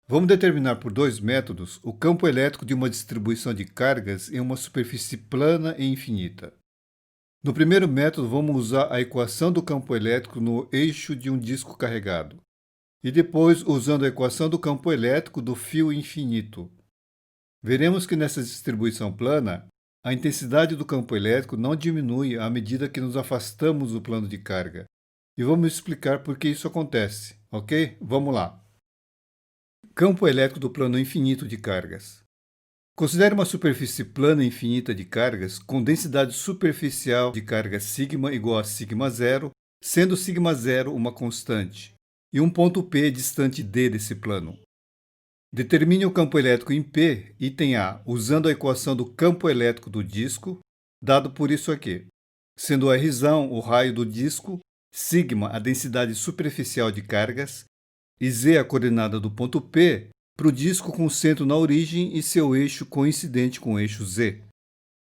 Vamos determinar por dois métodos o campo elétrico de uma distribuição de cargas em uma superfície plana e infinita. No primeiro método, vamos usar a equação do campo elétrico no eixo de um disco carregado. E depois, usando a equação do campo elétrico do fio infinito. Veremos que nessa distribuição plana, a intensidade do campo elétrico não diminui à medida que nos afastamos do plano de carga. E vamos explicar por que isso acontece, ok? Vamos lá. Campo elétrico do plano infinito de cargas. Considere uma superfície plana infinita de cargas com densidade superficial de carga sigma igual a sigma zero, sendo sigma zero uma constante, e um ponto P distante D desse plano. Determine o campo elétrico em P, item A, usando a equação do campo elétrico do disco, dado por isso aqui, sendo R o raio do disco, sigma a densidade superficial de cargas, e z a coordenada do ponto P, para o disco com centro na origem e seu eixo coincidente com o eixo z.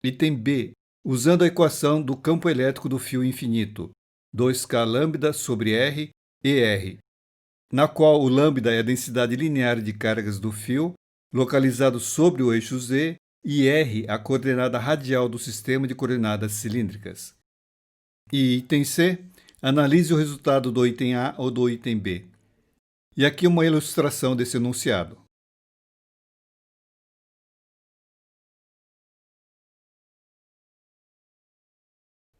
Item B. Usando a equação do campo elétrico do fio infinito, 2k lambda sobre R e R, na qual o lambda é a densidade linear de cargas do fio, localizado sobre o eixo z, e R a coordenada radial do sistema de coordenadas cilíndricas. E item C. Analise o resultado do item A ou do item B. E aqui uma ilustração desse enunciado.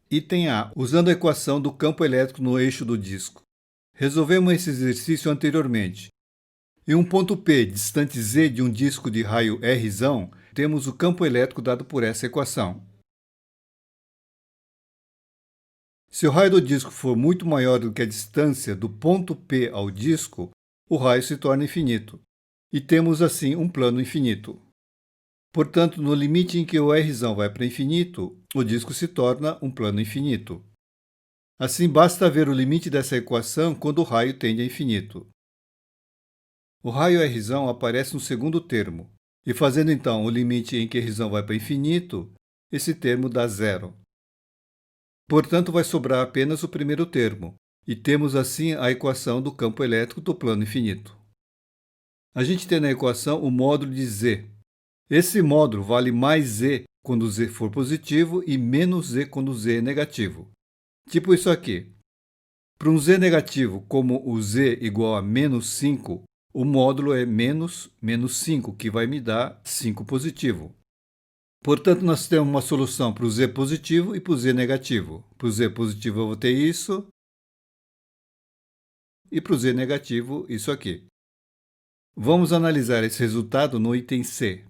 Item A. Usando a equação do campo elétrico no eixo do disco. Resolvemos esse exercício anteriormente. Em um ponto P distante Z de um disco de raio R, temos o campo elétrico dado por essa equação. Se o raio do disco for muito maior do que a distância do ponto P ao disco, o raio se torna infinito, e temos assim um plano infinito. Portanto, no limite em que o R vai para infinito, o disco se torna um plano infinito. Assim, basta ver o limite dessa equação quando o raio tende a infinito. O raio R aparece no segundo termo, e fazendo então o limite em que R vai para infinito, esse termo dá zero. Portanto, vai sobrar apenas o primeiro termo, e temos assim a equação do campo elétrico do plano infinito. A gente tem na equação o módulo de Z. Esse módulo vale mais Z quando Z for positivo e menos Z quando Z é negativo. Tipo isso aqui. Para um Z negativo, como o Z igual a menos 5, o módulo é menos 5, que vai me dar 5 positivo. Portanto, nós temos uma solução para o Z positivo e para o Z negativo. Para o Z positivo eu vou ter isso, e para o Z negativo isso aqui. Vamos analisar esse resultado no item C.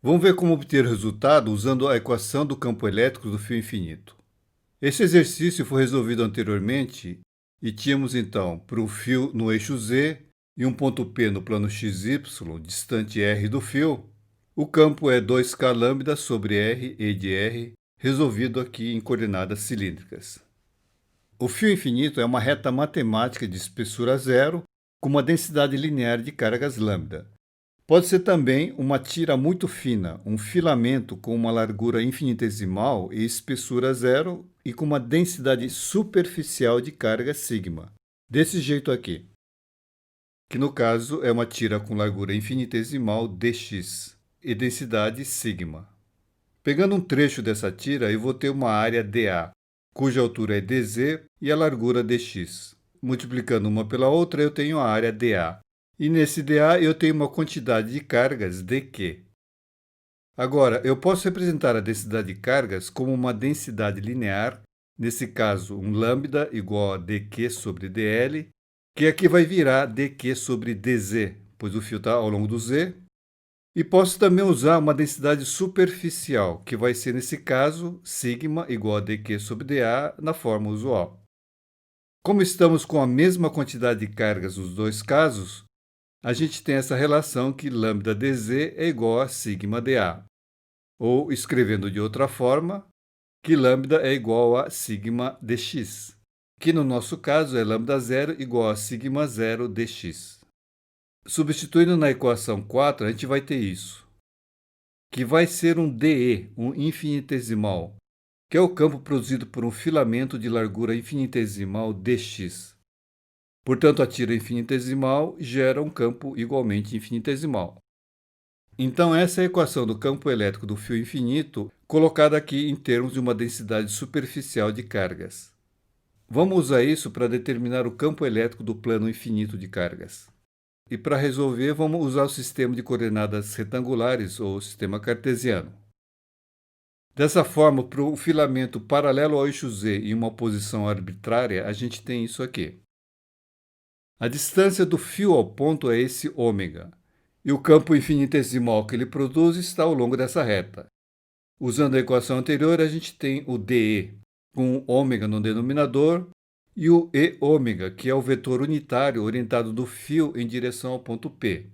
Vamos ver como obter o resultado usando a equação do campo elétrico do fio infinito. Esse exercício foi resolvido anteriormente e tínhamos então para um fio no eixo Z e um ponto P no plano XY, distante R do fio, o campo é 2k lambda sobre R e de R, resolvido aqui em coordenadas cilíndricas. O fio infinito é uma reta matemática de espessura zero com uma densidade linear de cargas lambda. Pode ser também uma tira muito fina, um filamento com uma largura infinitesimal e espessura zero e com uma densidade superficial de carga sigma, desse jeito aqui, que no caso é uma tira com largura infinitesimal dx e densidade sigma. Pegando um trecho dessa tira, eu vou ter uma área dA, cuja altura é dz e a largura dx. Multiplicando uma pela outra, eu tenho a área dA. E nesse dA eu tenho uma quantidade de cargas dq. Agora, eu posso representar a densidade de cargas como uma densidade linear, nesse caso um lambda igual a dq sobre dl, que aqui vai virar dq sobre dz, pois o fio está ao longo do z. E posso também usar uma densidade superficial, que vai ser, nesse caso, sigma igual a dq sobre dA na forma usual. Como estamos com a mesma quantidade de cargas nos dois casos, a gente tem essa relação que lambda dz é igual a sigma dA. Ou, escrevendo de outra forma, que lambda é igual a sigma dx, que no nosso caso é lambda zero igual a sigma zero dx. Substituindo na equação 4, a gente vai ter isso, que vai ser um dE, um infinitesimal, que é o campo produzido por um filamento de largura infinitesimal dx. Portanto, a tira infinitesimal gera um campo igualmente infinitesimal. Então, essa é a equação do campo elétrico do fio infinito, colocada aqui em termos de uma densidade superficial de cargas. Vamos usar isso para determinar o campo elétrico do plano infinito de cargas. E para resolver, vamos usar o sistema de coordenadas retangulares, ou sistema cartesiano. Dessa forma, para o filamento paralelo ao eixo Z em uma posição arbitrária, a gente tem isso aqui. A distância do fio ao ponto é esse ômega, e o campo infinitesimal que ele produz está ao longo dessa reta. Usando a equação anterior, a gente tem o dE, com o ômega no denominador, e o E ômega, que é o vetor unitário orientado do fio em direção ao ponto P.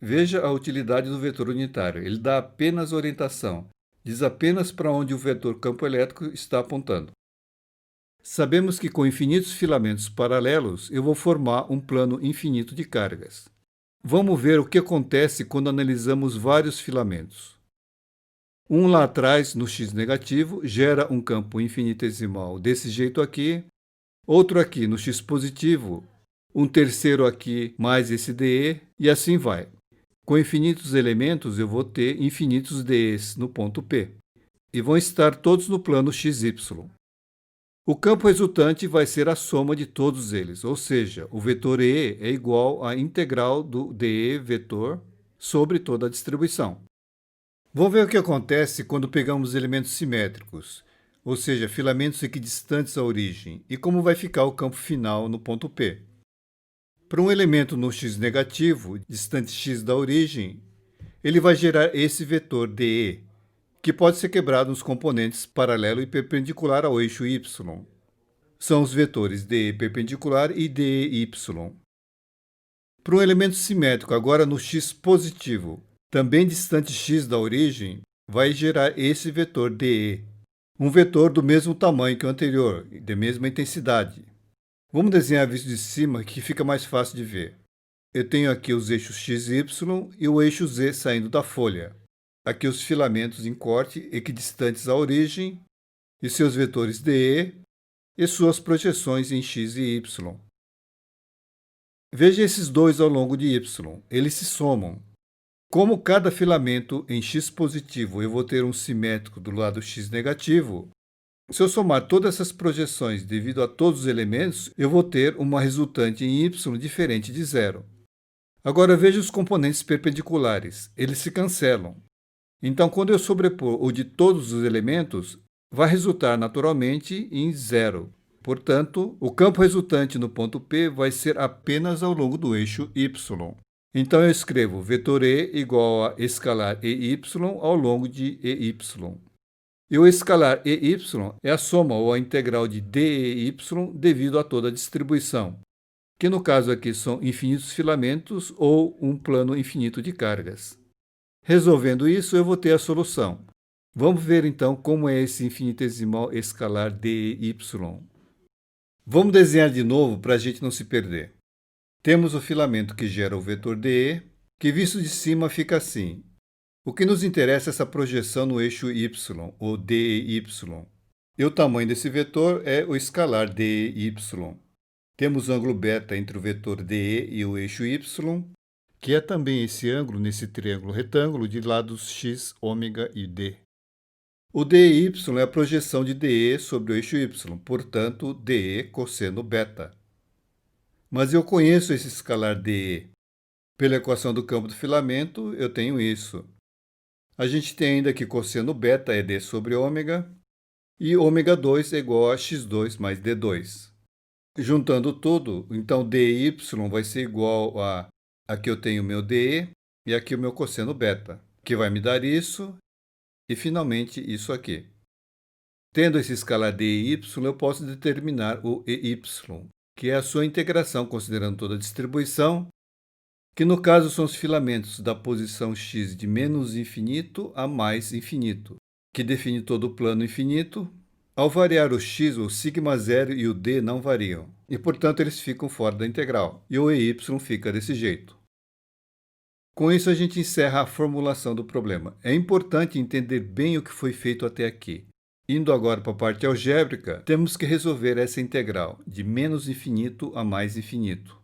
Veja a utilidade do vetor unitário, ele dá apenas orientação, diz apenas para onde o vetor campo elétrico está apontando. Sabemos que com infinitos filamentos paralelos, eu vou formar um plano infinito de cargas. Vamos ver o que acontece quando analisamos vários filamentos. Um lá atrás, no x negativo, gera um campo infinitesimal desse jeito aqui, outro aqui no x positivo, um terceiro aqui mais esse dE, e assim vai. Com infinitos elementos, eu vou ter infinitos dEs no ponto P, e vão estar todos no plano xy. O campo resultante vai ser a soma de todos eles, ou seja, o vetor E é igual à integral do dE vetor sobre toda a distribuição. Vamos ver o que acontece quando pegamos elementos simétricos, ou seja, filamentos equidistantes à origem, e como vai ficar o campo final no ponto P. Para um elemento no x negativo, distante x da origem, ele vai gerar esse vetor dE, que pode ser quebrado nos componentes paralelo e perpendicular ao eixo y. São os vetores dE perpendicular e dEy. Para um elemento simétrico, agora no x positivo, também distante x da origem, vai gerar esse vetor dE, um vetor do mesmo tamanho que o anterior, e da mesma intensidade. Vamos desenhar visto de cima, que fica mais fácil de ver. Eu tenho aqui os eixos x e y e o eixo z saindo da folha. Aqui os filamentos em corte equidistantes à origem e seus vetores dE e suas projeções em x e y. Veja esses dois ao longo de y, eles se somam. Como cada filamento em x positivo eu vou ter um simétrico do lado x negativo, se eu somar todas essas projeções devido a todos os elementos, eu vou ter uma resultante em y diferente de zero. Agora veja os componentes perpendiculares, eles se cancelam. Então, quando eu sobrepor o de todos os elementos, vai resultar naturalmente em zero. Portanto, o campo resultante no ponto P vai ser apenas ao longo do eixo y. Então, eu escrevo vetor E igual a escalar EY ao longo de EY. E o escalar EY é a soma ou a integral de dEy devido a toda a distribuição, que no caso aqui são infinitos filamentos ou um plano infinito de cargas. Resolvendo isso, eu vou ter a solução. Vamos ver então como é esse infinitesimal escalar dEy. Vamos desenhar de novo para a gente não se perder. Temos o filamento que gera o vetor dE, que visto de cima fica assim. O que nos interessa é essa projeção no eixo y, ou dEy. E o tamanho desse vetor é o escalar dEy. Temos o ângulo β entre o vetor dE e o eixo y, que é também esse ângulo nesse triângulo retângulo de lados x, ômega e d. O dEy é a projeção de dE sobre o eixo y, portanto, dE cosseno β. Mas eu conheço esse escalar dE. Pela equação do campo do filamento, eu tenho isso. A gente tem ainda que cosseno β é d sobre ômega, e ômega 2 é igual a x2 mais d2. Juntando tudo, então dY vai ser igual a aqui eu tenho o meu dE e aqui o meu cosseno β, que vai me dar isso e finalmente isso aqui. Tendo esse escalar dEy, eu posso determinar o EY, que é a sua integração considerando toda a distribuição, que no caso são os filamentos da posição x de menos infinito a mais infinito, que define todo o plano infinito. Ao variar o x, o σ0 e o d não variam, e portanto eles ficam fora da integral, e o EY fica desse jeito. Com isso a gente encerra a formulação do problema. É importante entender bem o que foi feito até aqui. Indo agora para a parte algébrica, temos que resolver essa integral de menos infinito a mais infinito.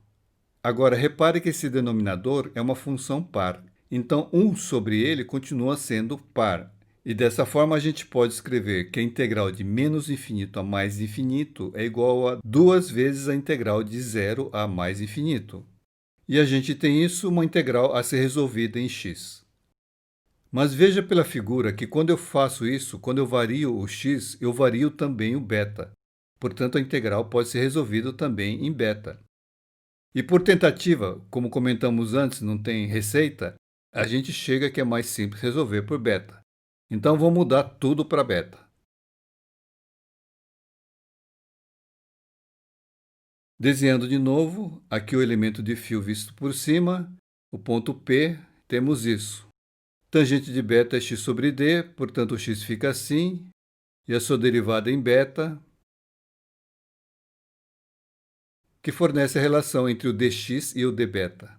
Agora, repare que esse denominador é uma função par, então 1 sobre ele continua sendo par. E dessa forma a gente pode escrever que a integral de menos infinito a mais infinito é igual a 2 vezes a integral de zero a mais infinito. E a gente tem isso, uma integral a ser resolvida em x. Mas veja pela figura que quando eu faço isso, quando eu vario o x, eu vario também o beta. Portanto, a integral pode ser resolvida também em beta. E por tentativa, como comentamos antes, não tem receita, a gente chega que é mais simples resolver por beta. Então, vou mudar tudo para beta. Desenhando de novo, aqui o elemento de fio visto por cima, o ponto P, temos isso. Tangente de beta é x sobre d, portanto o x fica assim, e a sua derivada em beta, que fornece a relação entre o dx e o dbeta.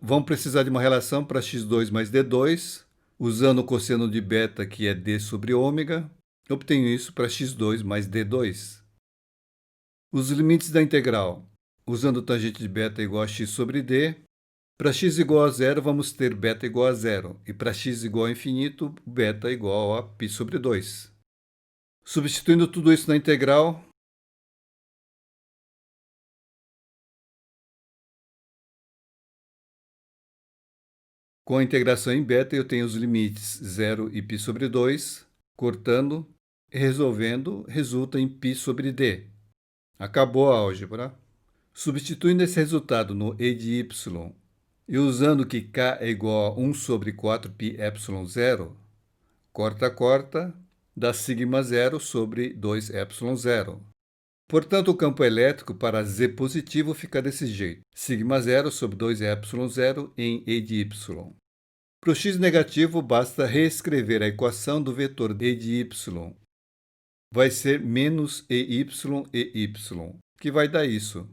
Vamos precisar de uma relação para x2 mais d2, usando o cosseno de beta, que é d sobre ômega, obtenho isso para x2 mais d2. Os limites da integral, usando o tangente de beta igual a x sobre d, para x igual a zero, vamos ter beta igual a zero, e para x igual a infinito, beta igual a π sobre 2. Substituindo tudo isso na integral, com a integração em beta, eu tenho os limites 0 e π sobre 2, cortando e resolvendo, resulta em π sobre d. Acabou a álgebra. Substituindo esse resultado no e de y e usando que k é igual a 1 sobre 4π epsilon 0, corta, dá sigma 0 sobre 2 epsilon 0. Portanto, o campo elétrico para Z positivo fica desse jeito. Sigma 0 sobre 2 epsilon 0 em E de y. Para o x negativo, basta reescrever a equação do vetor E de y. Vai ser menos EY, que vai dar isso.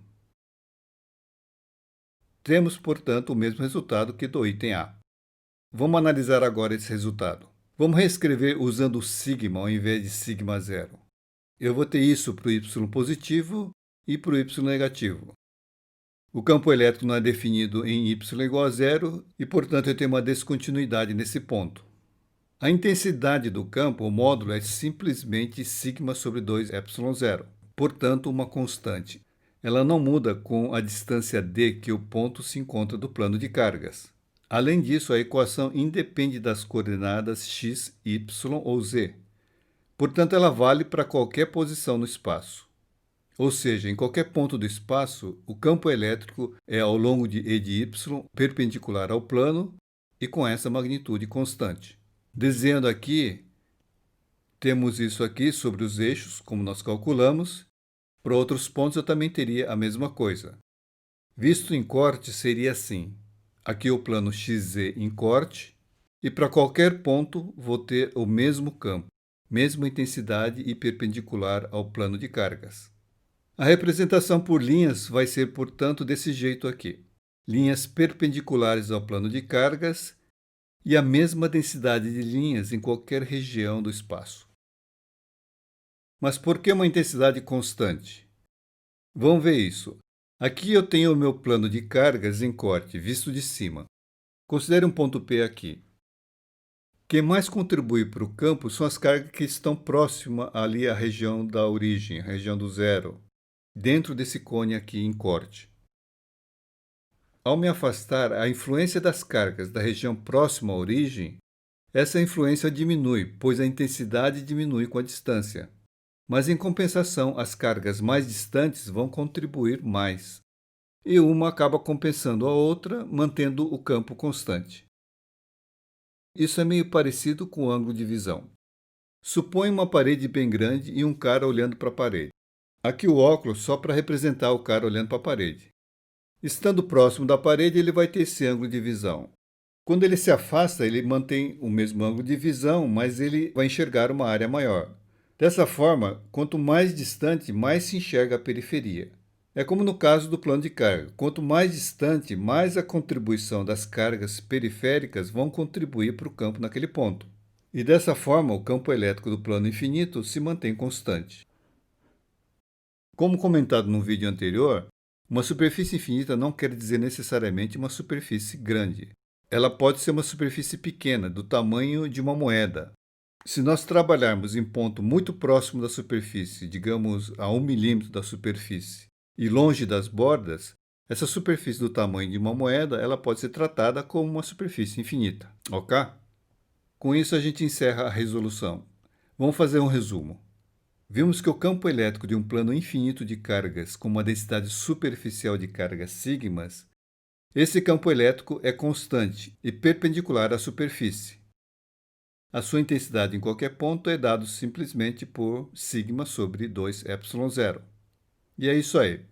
Temos, portanto, o mesmo resultado que do item A. Vamos analisar agora esse resultado. Vamos reescrever usando o sigma ao invés de sigma 0. Eu vou ter isso para o y positivo e para o y negativo. O campo elétrico não é definido em y igual a zero e, portanto, eu tenho uma descontinuidade nesse ponto. A intensidade do campo, o módulo, é simplesmente sigma sobre 2 epsilon 0, portanto, uma constante. Ela não muda com a distância d que o ponto se encontra do plano de cargas. Além disso, a equação independe das coordenadas x, y ou z. Portanto, ela vale para qualquer posição no espaço. Ou seja, em qualquer ponto do espaço, o campo elétrico é ao longo de E de y perpendicular ao plano e com essa magnitude constante. Desenhando aqui, temos isso aqui sobre os eixos, como nós calculamos. Para outros pontos eu também teria a mesma coisa. Visto em corte, seria assim. Aqui o plano xz em corte, e para qualquer ponto vou ter o mesmo campo, mesma intensidade e perpendicular ao plano de cargas. A representação por linhas vai ser, portanto, desse jeito aqui. Linhas perpendiculares ao plano de cargas e a mesma densidade de linhas em qualquer região do espaço. Mas por que uma intensidade constante? Vamos ver isso. Aqui eu tenho o meu plano de cargas em corte, visto de cima. Considere um ponto P aqui. Quem mais contribui para o campo são as cargas que estão próximas ali à região da origem, a região do zero, dentro desse cone aqui em corte. Ao me afastar, a influência das cargas da região próxima à origem, essa influência diminui, pois a intensidade diminui com a distância. Mas, em compensação, as cargas mais distantes vão contribuir mais. E uma acaba compensando a outra, mantendo o campo constante. Isso é meio parecido com o ângulo de visão. Suponha uma parede bem grande e um cara olhando para a parede. Aqui o óculos só para representar o cara olhando para a parede. Estando próximo da parede, ele vai ter esse ângulo de visão. Quando ele se afasta, ele mantém o mesmo ângulo de visão, mas ele vai enxergar uma área maior. Dessa forma, quanto mais distante, mais se enxerga a periferia. É como no caso do plano de carga. Quanto mais distante, mais a contribuição das cargas periféricas vão contribuir para o campo naquele ponto. E dessa forma, o campo elétrico do plano infinito se mantém constante. Como comentado no vídeo anterior, uma superfície infinita não quer dizer necessariamente uma superfície grande. Ela pode ser uma superfície pequena, do tamanho de uma moeda. Se nós trabalharmos em ponto muito próximo da superfície, digamos a 1 milímetro da superfície, e longe das bordas, essa superfície do tamanho de uma moeda, ela pode ser tratada como uma superfície infinita, ok? Com isso a gente encerra a resolução. Vamos fazer um resumo. Vimos que o campo elétrico de um plano infinito de cargas com uma densidade superficial de cargas sigmas, esse campo elétrico é constante e perpendicular à superfície. A sua intensidade em qualquer ponto é dado simplesmente por sigma sobre 2 epsilon zero. E é isso aí.